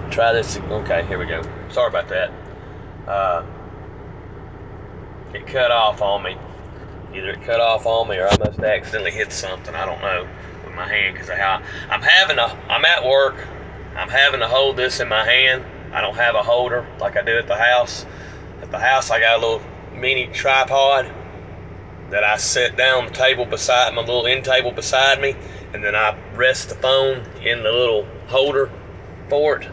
try this. Okay, here we go. Sorry about that. It cut off on me. Either it cut off on me or I must accidentally hit something. I don't know with my hand because I'm at work. I'm having to hold this in my hand. I don't have a holder like I do at the house. At the house, I got a little mini tripod that I set down the table beside my little end table beside me, and then I rest the phone in the little holder for it.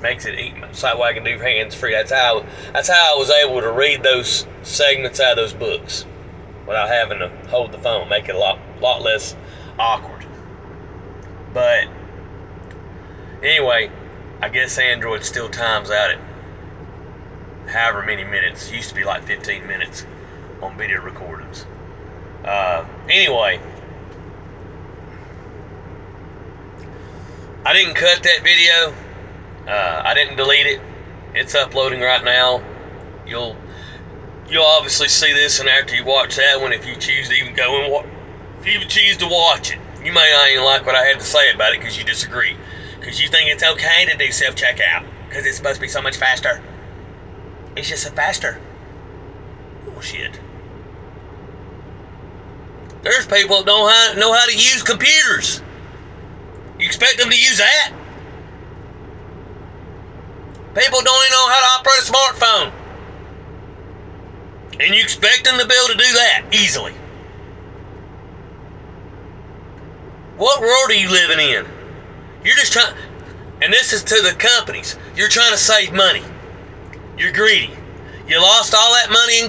Makes it so that way I can do hands free. That's how I was able to read those segments out of those books without having to hold the phone. Make it a lot less awkward. But anyway, I guess Android still times out at however many minutes. It used to be like 15 minutes on video recordings. Anyway, I didn't cut that video. I didn't delete it. It's uploading right now. You'll obviously see this, and after you watch that one, if you choose to even go and if you choose to watch it, you may not even like what I had to say about it because you disagree. Because you think it's okay to do self-checkout because it's supposed to be so much faster. It's just so faster. Bullshit. There's people that don't know how to use computers. You expect them to use that? People don't even know how to operate a smartphone. And you expect them to be able to do that easily. What world are you living in? You're just trying, and this is to the companies, you're trying to save money. You're greedy. You lost all that money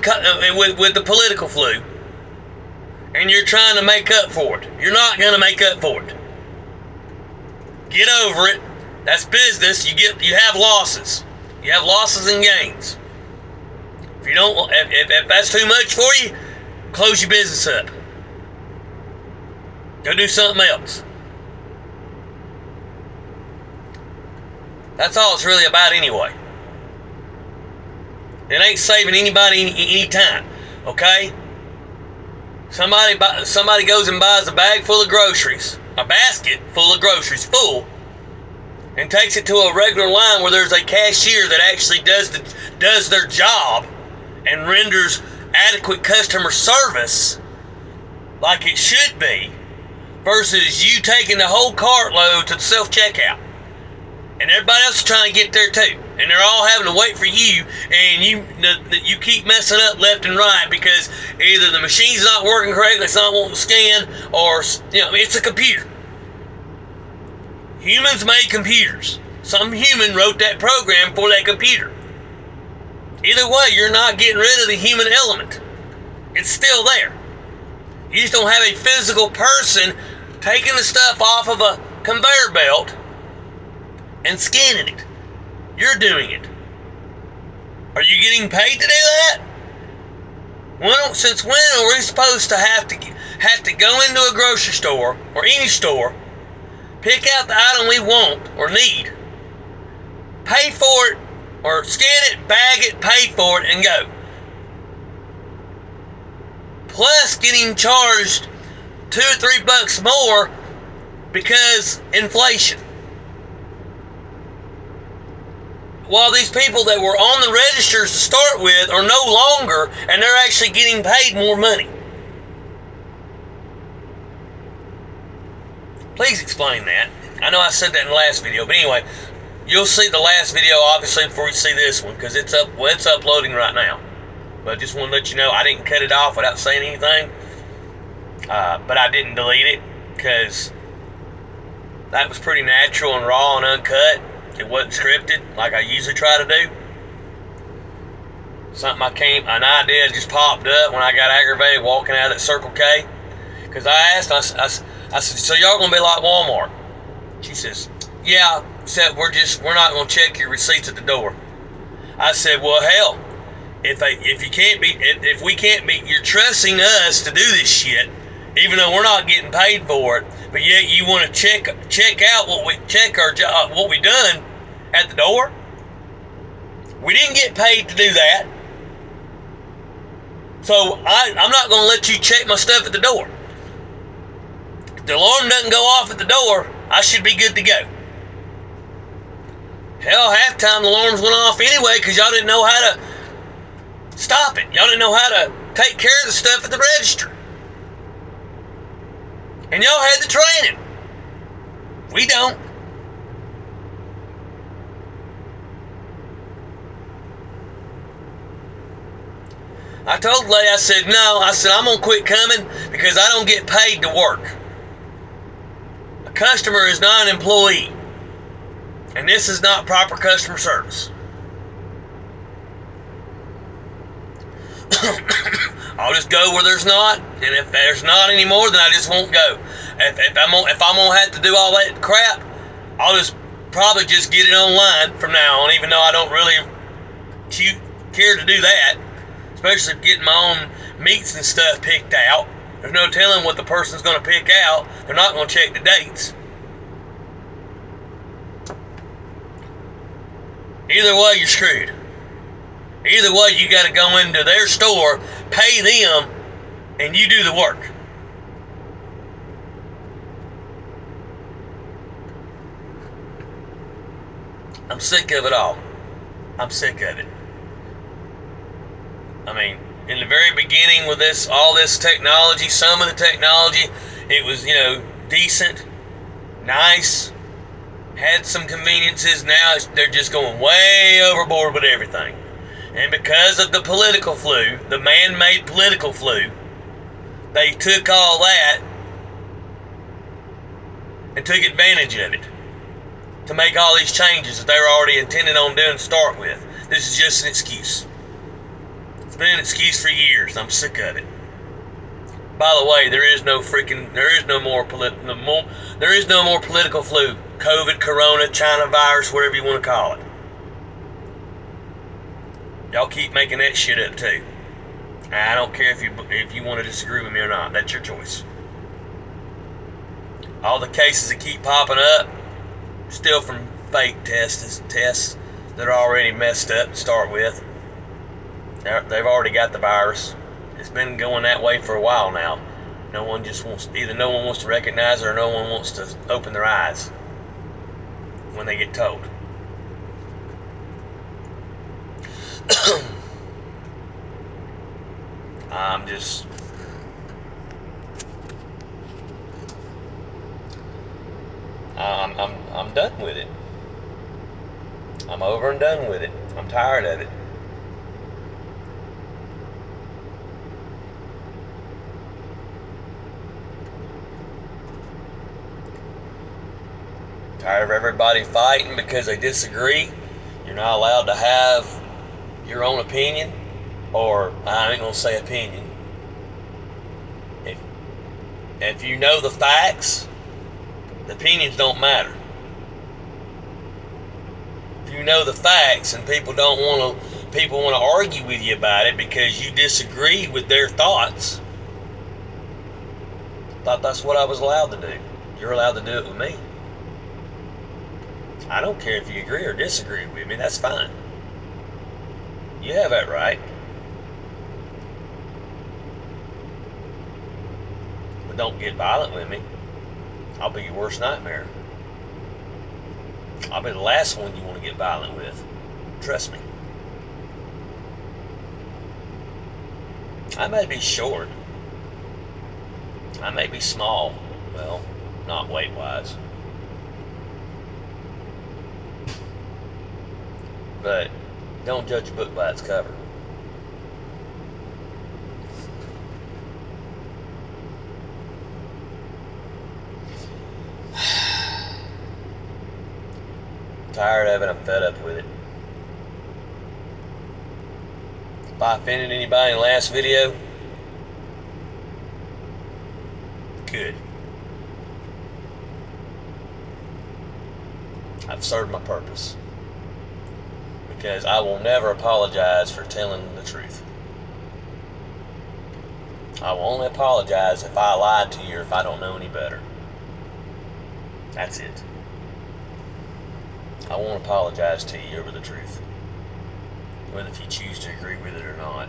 with the political flu, and you're trying to make up for it. You're not going to make up for it. Get over it. That's business. You have losses. You have losses and gains. If that's too much for you, close your business up. Go do something else. That's all it's really about anyway. It ain't saving anybody any time, okay? Somebody goes and buys a bag full of groceries, a basket full of groceries, full, and takes it to a regular line where there's a cashier that actually does their job and renders adequate customer service like it should be, versus you taking the whole cartload to the self-checkout. And everybody else is trying to get there too. And they're all having to wait for you, and you keep messing up left and right because either the machine's not working correctly, it's not wanting to scan, or it's a computer. Humans made computers. Some human wrote that program for that computer. Either way, you're not getting rid of the human element. It's still there. You just don't have a physical person taking the stuff off of a conveyor belt and scanning it. You're doing it. Are you getting paid to do that? Since when are we supposed to have to go into a grocery store or any store, pick out the item we want or need, pay for it, or scan it, bag it, pay for it, and go? Plus getting charged $2 or $3 more because inflation. While these people that were on the registers to start with are no longer, and they're actually getting paid more money. Please explain that. I know I said that in the last video, but anyway, you'll see the last video obviously before you see this one, because it's uploading right now. But I just want to let you know I didn't cut it off without saying anything. But I didn't delete it because that was pretty natural and raw and uncut. It wasn't scripted like I usually try to do. An idea just popped up when I got aggravated walking out of that Circle K. Because I asked, I said, so y'all gonna be like Walmart? She says, yeah, except we're not gonna check your receipts at the door. I said, well, hell, if we can't be, you're trusting us to do this shit, even though we're not getting paid for it, but yet you want to check out our job, what we done at the door. We didn't get paid to do that, so I'm not going to let you check my stuff at the door. If the alarm doesn't go off at the door, I should be good to go. Hell, half the time the alarms went off anyway because y'all didn't know how to stop it. Y'all didn't know how to take care of the stuff at the register. And y'all had the training. We don't. I told the lady, I said, no, I said, I'm going to quit coming because I don't get paid to work. A customer is not an employee. And this is not proper customer service. I'll just go where there's not, and if there's not anymore, then I just won't go. If I'm gonna have to do all that crap, I'll just probably just get it online from now on, even though I don't really care to do that, especially getting my own meats and stuff picked out. There's no telling what the person's gonna pick out. They're not gonna check the dates. Either way, you're screwed. Either way, you got to go into their store, pay them, and you do the work. I'm sick of it all. I'm sick of it. I mean, in the very beginning with all this technology, some of the technology, it was, decent, nice, had some conveniences. Now they're just going way overboard with everything. And because of the political flu, the man-made political flu, they took all that and took advantage of it to make all these changes that they were already intending on doing to start with. This is just an excuse. It's been an excuse for years. I'm sick of it. By the way, there is no more political flu. COVID, Corona, China virus, whatever you want to call it. Y'all keep making that shit up too. I don't care if you want to disagree with me or not. That's your choice. All the cases that keep popping up, still from fake tests that are already messed up to start with. They've already got the virus. It's been going that way for a while now. No one wants to recognize it, or no one wants to open their eyes when they get told. I'm done with it. I'm over and done with it. I'm tired of it. Tired of everybody fighting because they disagree. You're not allowed to have your own opinion, or I ain't gonna say opinion. If you know the facts, the opinions don't matter. If you know the facts and people want to argue with you about it because you disagree with their thoughts, I thought that's what I was allowed to do. You're allowed to do it with me. I don't care if you agree or disagree with me, that's fine. You have that right. But don't get violent with me. I'll be your worst nightmare. I'll be the last one you want to get violent with. Trust me. I may be short. I may be small. Well, not weight-wise. But don't judge a book by its cover. Tired of it. I'm fed up with it. If I offended anybody in the last video, good. I've served my purpose. Because I will never apologize for telling the truth. I will only apologize if I lied to you or if I don't know any better. That's it. I won't apologize to you over the truth, whether if you choose to agree with it or not.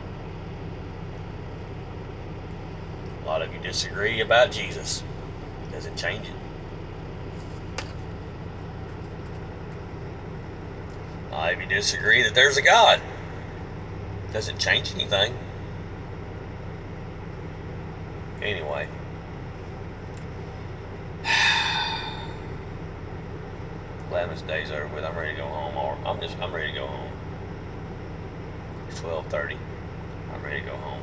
A lot of you disagree about Jesus. Does it change it? If you disagree that there's a God, does it change anything? Anyway. Glad this day's over with. I'm ready to go home. Or I'm ready to go home. It's 12:30. I'm ready to go home.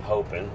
Hoping